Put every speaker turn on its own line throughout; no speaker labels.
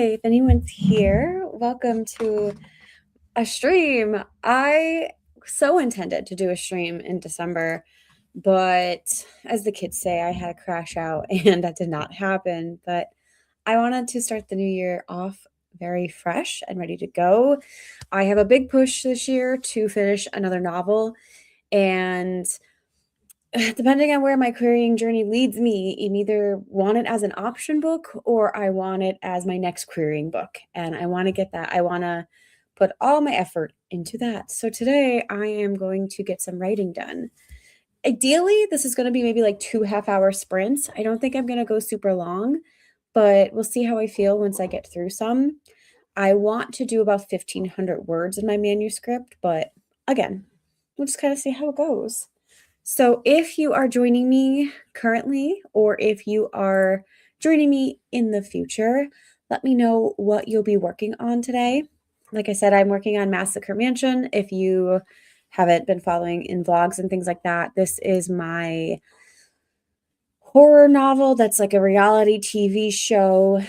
If anyone's here, welcome to a stream. I so intended to do a stream in December, but as the kids say, I had a crash out and that did not happen. But I wanted to start the new year off very fresh and ready to go. I have a big push this year to finish another novel, and depending on where my querying journey leads me, I either want it as an option book or I want it as my next querying book. And I want to get that. I want to put all my effort into that. So today I am going to get some writing done. Ideally, this is going to be maybe like 2 half-hour sprints. I don't think I'm going to go super long, but we'll see how I feel once I get through some. I want to do about 1,500 words in my manuscript, but again, we'll just kind of see how it goes. So if you are joining me currently, or if you are joining me in the future, let me know what you'll be working on today. Like I said, I'm working on Massacre Mansion. If you haven't been following in vlogs and things like that, this is my horror novel that's like a reality TV show,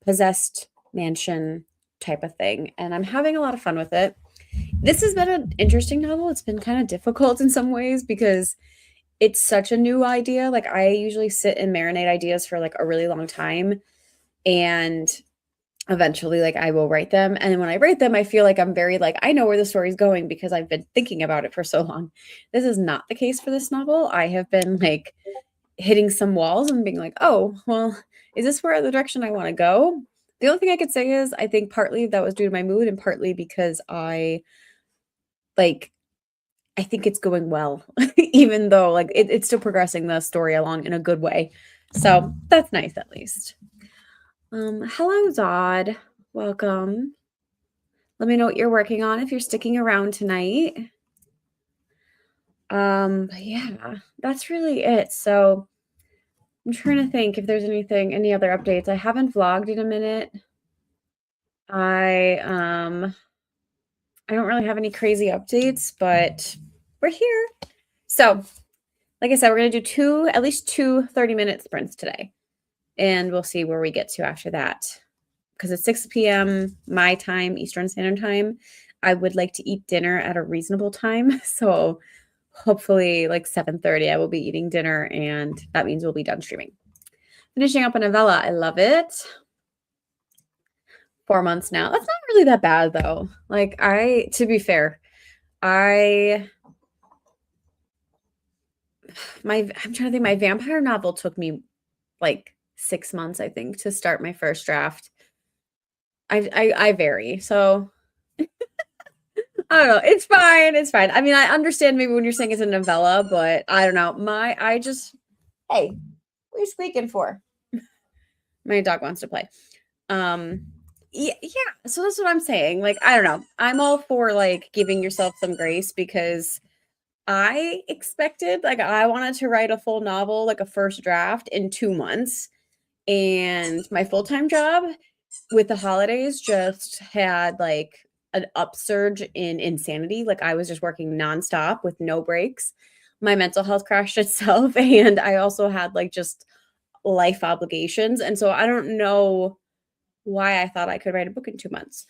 possessed mansion type of thing. And I'm having a lot of fun with it. This has been an interesting novel. It's been kind of difficult in some ways because it's such a new idea. Like I usually sit and marinate ideas for like a really long time, and eventually like I will write them. And when I write them, I feel like I'm very like, I know where the story's going because I've been thinking about it for so long. This is not the case for this novel. I have been like hitting some walls and being like, oh, well, is this where the direction I want to go? The only thing I could say is I think partly that was due to my mood and partly because I think it's going well, even though like it's still progressing the story along in a good way. So that's nice at least. Hello, Zod. Welcome. Let me know what you're working on if you're sticking around tonight. But yeah, that's really it. So I'm trying to think if there's any other updates. I haven't vlogged in a minute. I don't really have any crazy updates, but we're here. So, like I said, we're going to do at least two 30-minute sprints today, and we'll see where we get to after that. Because it's 6 p.m. my time, Eastern Standard Time. I would like to eat dinner at a reasonable time. So hopefully like 7:30, I will be eating dinner, and that means we'll be done streaming. Finishing up a novella. I love it. 4 months now. That's not really that bad though. Like to be fair, I'm trying to think, my vampire novel took me like 6 months, I think, to start my first draft. I vary. So I don't know. It's fine. It's fine. I mean, I understand maybe when you're saying it's a novella, but I don't know. Hey, what are you squeaking for? My dog wants to play. Yeah. So that's what I'm saying. Like, I don't know. I'm all for like giving yourself some grace because I expected, like, I wanted to write a full novel, like a first draft in 2 months. And my full-time job with the holidays just had like an upsurge in insanity. Like I was just working nonstop with no breaks. My mental health crashed itself. And I also had like just life obligations. And so I don't know why I thought I could write a book in 2 months.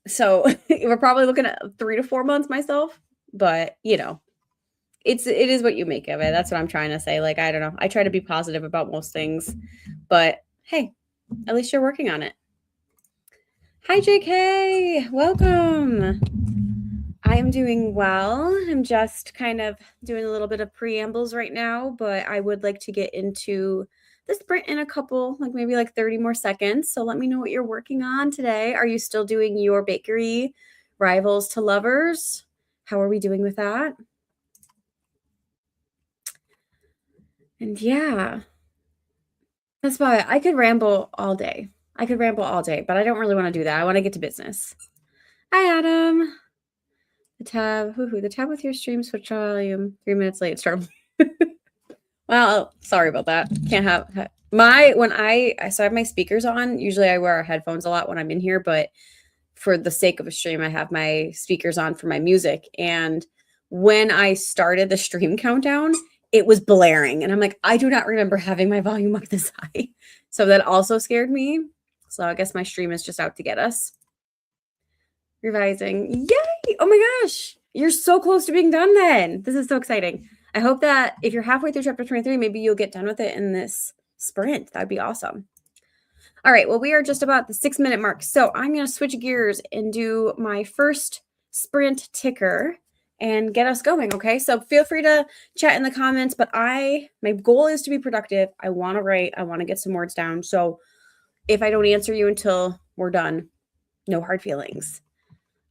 So we're probably looking at 3 to 4 months myself, but you know, it is what you make of it. That's what I'm trying to say. Like, I don't know. I try to be positive about most things, but hey, at least you're working on it. Hi, JK. Welcome. I am doing well. I'm just kind of doing a little bit of preambles right now, but I would like to get into the sprint in a couple, like maybe like 30 more seconds. So let me know what you're working on today. Are you still doing your bakery rivals to lovers? How are we doing with that? And yeah, that's why I could ramble all day. But I don't really want to do that. I want to get to business. Hi, Adam. The tab with your stream switch volume 3 minutes late. Start. Well, sorry about that. Can't have so I have my speakers on. Usually I wear headphones a lot when I'm in here, but for the sake of a stream, I have my speakers on for my music. And when I started the stream countdown, it was blaring. And I'm like, I do not remember having my volume up this high. So that also scared me. So I guess my stream is just out to get us. Revising. Yay! Oh my gosh. You're so close to being done then. This is so exciting. I hope that if you're halfway through chapter 23, maybe you'll get done with it in this sprint. That'd be awesome. All right, well, we are just about the 6-minute mark. So I'm going to switch gears and do my first sprint ticker and get us going, okay? So feel free to chat in the comments, but my goal is to be productive. I want to write. I want to get some words down. So if I don't answer you until we're done, no hard feelings.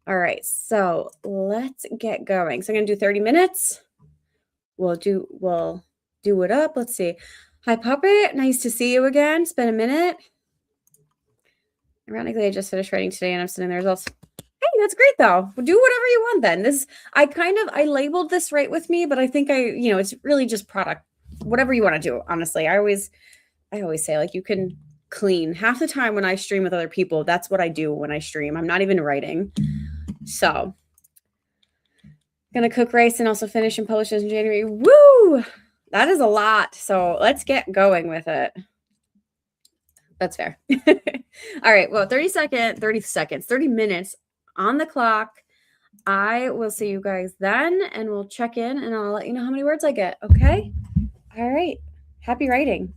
All right, so let's get going. So I'm going to do 30 minutes. We'll do it up. Let's see. Hi, Puppet. Nice to see you again. It's been a minute. Ironically, I just finished writing today and I'm sitting there results. Hey, that's great though. Do whatever you want then. I labeled this right with me, but I think it's really just product. Whatever you want to do, honestly. I always say like you can clean. Half the time when I stream with other people, that's what I do when I stream. I'm not even writing. So gonna cook rice and also finish and publish this in January. Woo! That is a lot. So let's get going with it. That's fair. All right. Well, 30 minutes on the clock. I will see you guys then and we'll check in and I'll let you know how many words I get. Okay. All right. Happy writing.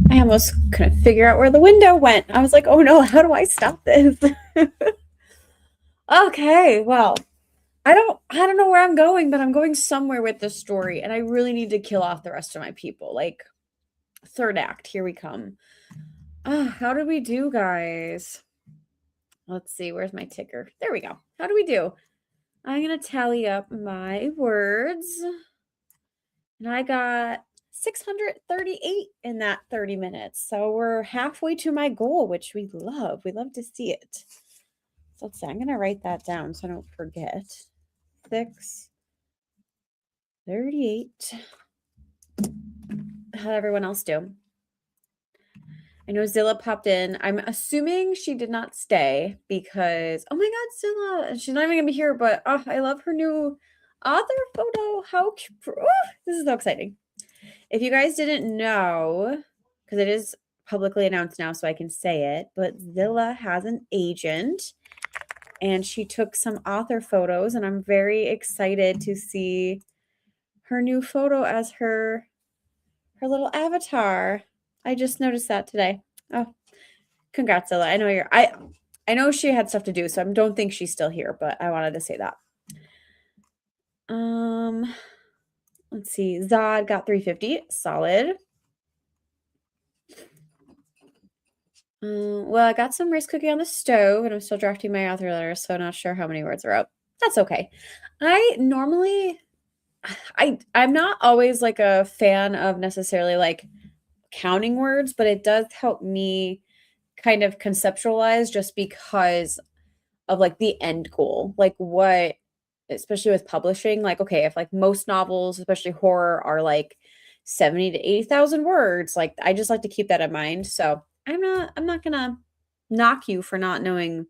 I almost couldn't figure out where the window went. I was like, oh no, how do I stop this? Okay, well, I don't know where I'm going, but I'm going somewhere with this story, and I really need to kill off the rest of my people. Like, third act, here we come. How do we do, guys? Let's see, where's my ticker? There we go. How do we do? I'm gonna tally up my words. And I got 638 in that 30 minutes. So we're halfway to my goal, which we love. We love to see it. So let's see, I'm going to write that down so I don't forget. 638. How'd everyone else do? I know Zilla popped in. I'm assuming she did not stay because, oh my God, Zilla, she's not even going to be here, but I love her new author photo. How cute. This is so exciting. If you guys didn't know, because it is publicly announced now, so I can say it, but Zilla has an agent and she took some author photos, and I'm very excited to see her new photo as her little avatar. I just noticed that today. Oh, congrats, Zilla. I know I know she had stuff to do, so I don't think she's still here, but I wanted to say that. Let's see. Zod got 350. Solid. Well, I got some rice cookie on the stove, and I'm still drafting my author letter, so not sure how many words are up. That's okay. I'm not always like a fan of necessarily like counting words, but it does help me kind of conceptualize just because of like the end goal. Like what, especially with publishing, like, okay, if like most novels, especially horror, are like 70 to 80,000 words, like I just like to keep that in mind. So I'm not gonna knock you for not knowing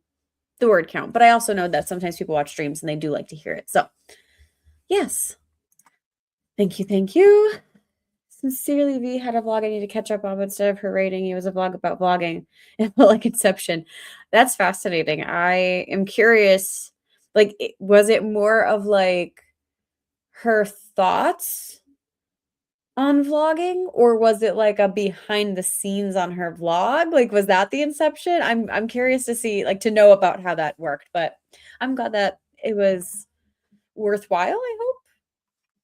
the word count, but I also know that sometimes people watch streams and they do like to hear it. So yes. Thank you, thank you. Sincerely, V had a vlog I need to catch up on, but instead of her rating, it was a vlog about vlogging. It felt like Inception. That's fascinating. I am curious, like, was it more of like her thoughts on vlogging, or was it like a behind the scenes on her vlog? Like, was that the Inception? I'm curious to see, like, to know about how that worked, but I'm glad that it was worthwhile, I hope.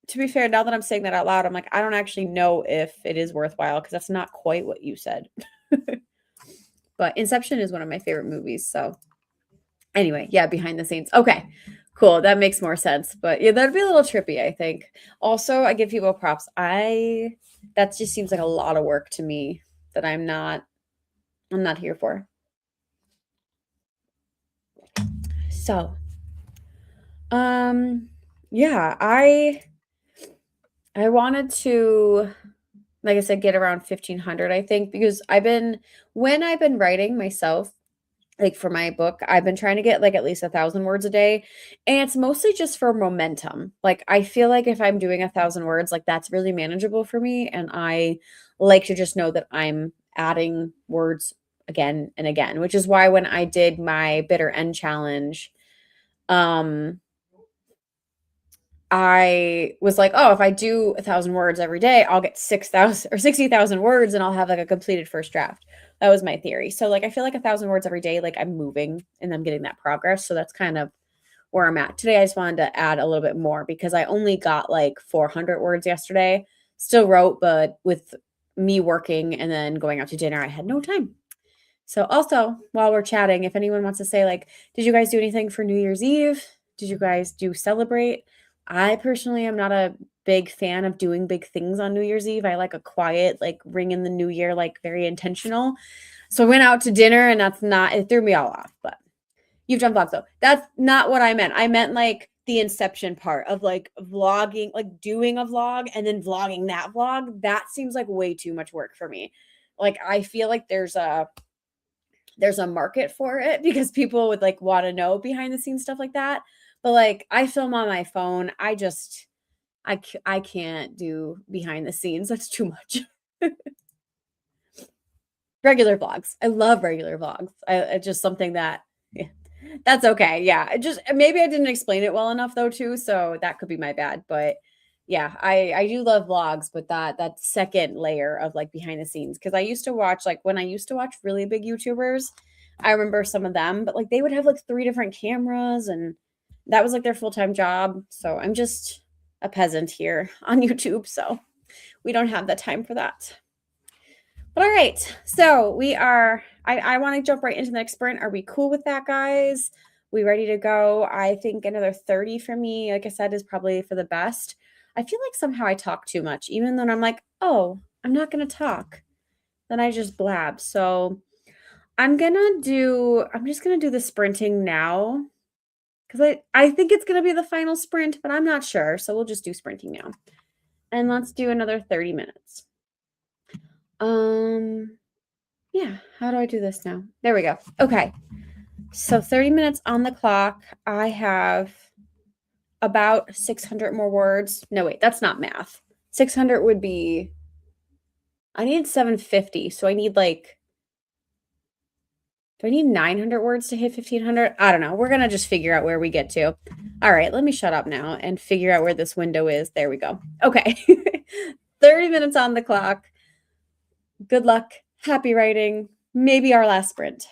To be fair, now that I'm saying that out loud, I'm like, I don't actually know if it is worthwhile because that's not quite what you said. But Inception is one of my favorite movies. So anyway, yeah, behind the scenes. Okay, cool. That makes more sense. But yeah, that'd be a little trippy, I think. Also, I give people props. That just seems like a lot of work to me that I'm not here for. So, yeah, I wanted to, like I said, get around 1,500, I think, because when I've been writing myself, like for my book, I've been trying to get like at least 1,000 words a day. And it's mostly just for momentum. Like I feel like if I'm doing 1,000 words, like that's really manageable for me. And I like to just know that I'm adding words again and again, which is why when I did my bitter end challenge, um, I was like, oh, if I do 1,000 words every day, I'll get 6,000 or 60,000 words and I'll have like a completed first draft. That was my theory. So like, I feel like 1,000 words every day, like I'm moving and I'm getting that progress. So that's kind of where I'm at today. I just wanted to add a little bit more because I only got like 400 words yesterday. Still wrote, but with me working and then going out to dinner, I had no time. So also, while we're chatting, if anyone wants to say like, did you guys do anything for New Year's Eve? Did you guys do celebrate? I personally am not a big fan of doing big things on New Year's Eve. I like a quiet, like ring in the new year, like very intentional. So I went out to dinner and it threw me all off, but you've done vlogs though. That's not what I meant. I meant like the inception part of like vlogging, like doing a vlog and then vlogging that vlog. That seems like way too much work for me. Like I feel like there's a market for it because people would like want to know behind the scenes stuff like that. But like I film on my phone. I can't do behind the scenes. That's too much. Regular vlogs. I love regular vlogs. It's just something that yeah, that's okay. Yeah. Just maybe I didn't explain it well enough though too, so that could be my bad, but Yeah, I do love vlogs, but that second layer of, like, behind the scenes, because I used to watch like, when I used to watch really big YouTubers, I remember some of them, but, like, they would have, like, 3 different cameras, and that was, like, their full-time job, so I'm just a peasant here on YouTube, so we don't have the time for that. But all right, so we are I wanna jump right into the next sprint. Are we cool with that, guys? We ready to go? I think another 30 for me, like I said, is probably for the best. I feel like somehow I talk too much, even though I'm like, "Oh, I'm not gonna talk." Then I just blab. So I'm just gonna do the sprinting now because I think it's gonna be the final sprint, but I'm not sure. So we'll just do sprinting now. And let's do another 30 minutes. Um Yeah, how do I do this now? There we go. Okay. So 30 minutes on the clock. I have about 600 more words. No, wait, that's not math. 600 would be, I need 750. So I need like, do I need 900 words to hit 1500? I don't know. We're going to just figure out where we get to. All right, let me shut up now and figure out where this window is. There we go. Okay. 30 minutes on the clock. Good luck. Happy writing. Maybe our last sprint.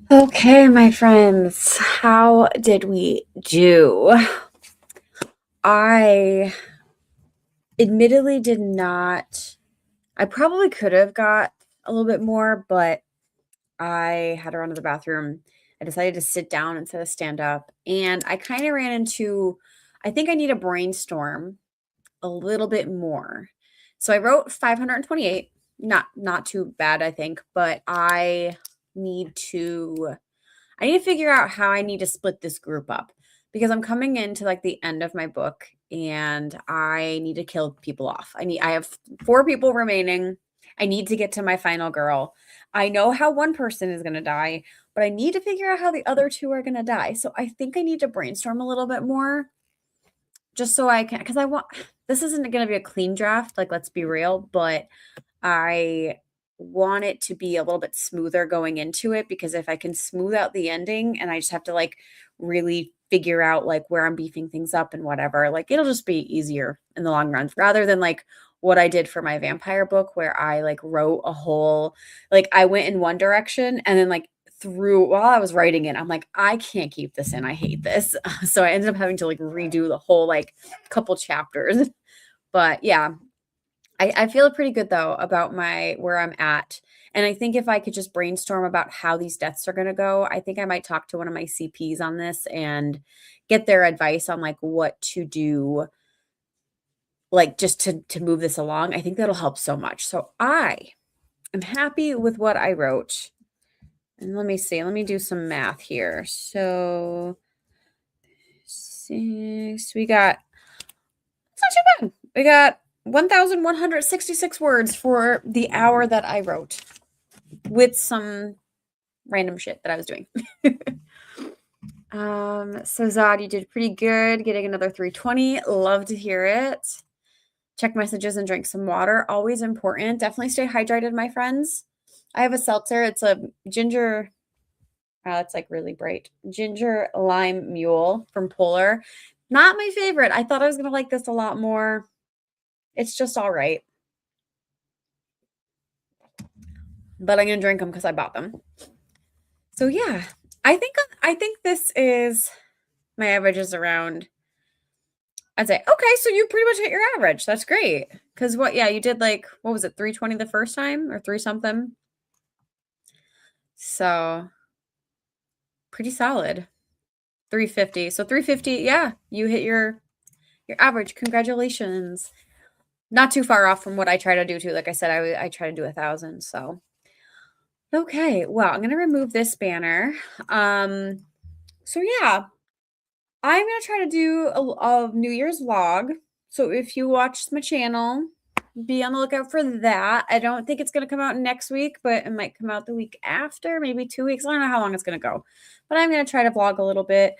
Okay, my friends, how did we do? I admittedly did not. I probably could have got a little bit more, but I had to run to the bathroom. I decided to sit down instead of stand up, and I kind of ran into I think I need to brainstorm a little bit more. So I wrote 528, not too bad, I think, but need to I need to figure out how I need to split this group up because I'm coming into like the end of my book and I need to kill people off. I have 4 people remaining. I need to get to my final girl. I know how one person is going to die, but I need to figure out how the other 2 are going to die. So I think I need to brainstorm a little bit more just so I can cuz I want this isn't going to be a clean draft, like let's be real, but I want it to be a little bit smoother going into it because if I can smooth out the ending and I just have to like really figure out like where I'm beefing things up and whatever, like it'll just be easier in the long run rather than like what I did for my vampire book where I like wrote a whole like I went in one direction and then like through while I was writing it, I'm like, I can't keep this in. I hate this. So I ended up having to like redo the whole like couple chapters. But yeah, I feel pretty good though about my where I'm at. And I think if I could just brainstorm about how these deaths are going to go, I think I might talk to one of my CPs on this and get their advice on like what to do like just to move this along. I think that'll help so much. So I am happy with what I wrote. And let me see. Let me do some math here. So 6 we got it's not too bad. We got 1,166 words for the hour that I wrote with some random shit that I was doing. So Zod, you did pretty good, getting another 320. Love to hear it. Check messages and drink some water. Always important. Definitely stay hydrated, my friends. I have a seltzer. It's a ginger. It's like really bright. Ginger lime mule from Polar. Not my favorite. I thought I was gonna like this a lot more. It's just all right. But I'm gonna drink them because I bought them. So yeah, I think this is my average is around. I'd say okay, so you pretty much hit your average. That's great. Because what? Yeah, you did like what was it, 320 the first time or 3 something. So pretty solid. 350. So 350. Yeah, you hit your average. Congratulations. Not too far off from what I try to do too. Like I said, I try to do 1,000. So okay, well I'm gonna remove this banner. So yeah, I'm gonna try to do a New Year's vlog. So if you watch my channel, be on the lookout for that. I don't think it's gonna come out next week, but it might come out the week after, maybe 2 weeks. I don't know how long it's gonna go, but I'm gonna try to vlog a little bit,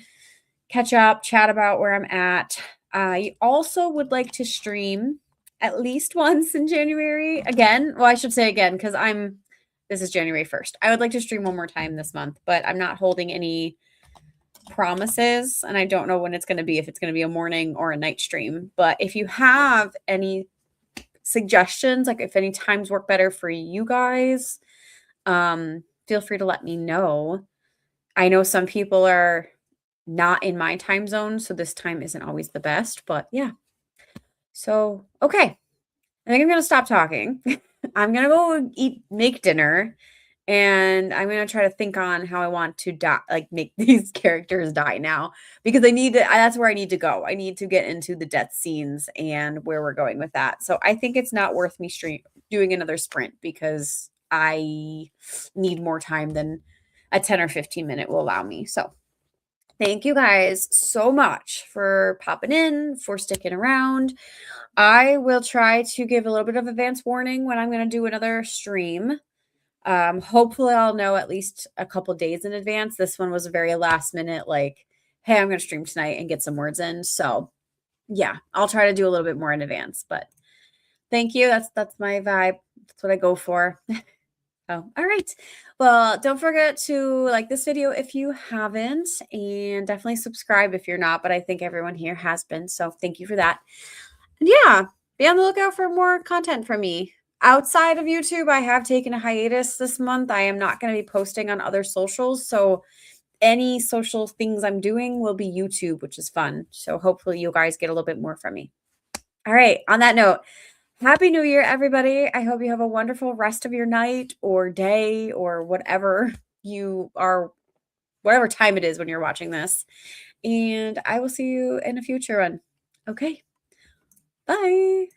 catch up, chat about where I'm at. I also would like to stream at least once in January again. Well, I should say again because this is January 1st. I would like to stream one more time this month, but I'm not holding any promises and I don't know when it's going to be, if it's going to be a morning or a night stream. But if you have any suggestions, like if any times work better for you guys, feel free to let me know. I know some people are not in my time zone, so this time isn't always the best, but yeah. So, okay. I think I'm going to stop talking. I'm going to go make dinner. And I'm gonna try to think on how I want to die, like make these characters die now, because I need to. That's where I need to go. I need to get into the death scenes and where we're going with that. So I think it's not worth me doing another sprint because I need more time than a 10 or 15 minute will allow me. So thank you guys so much for popping in, for sticking around. I will try to give a little bit of advance warning when I'm going to do another stream. Hopefully I'll know at least a couple days in advance. This one was a very last minute, like, hey, I'm going to stream tonight and get some words in. So yeah, I'll try to do a little bit more in advance, but thank you. That's my vibe. That's what I go for. Oh, all right. Well, don't forget to like this video if you haven't, and definitely subscribe if you're not, but I think everyone here has been. So thank you for that. And yeah, be on the lookout for more content from me. outside of YouTube, I have taken a hiatus this month. I am not going to be posting on other socials. So any social things I'm doing will be YouTube, which is fun. So hopefully you guys get a little bit more from me. All right. On that note, Happy New Year, everybody. I hope you have a wonderful rest of your night or day or whatever you are, whatever time it is when you're watching this. And I will see you in a future one. Okay. Bye.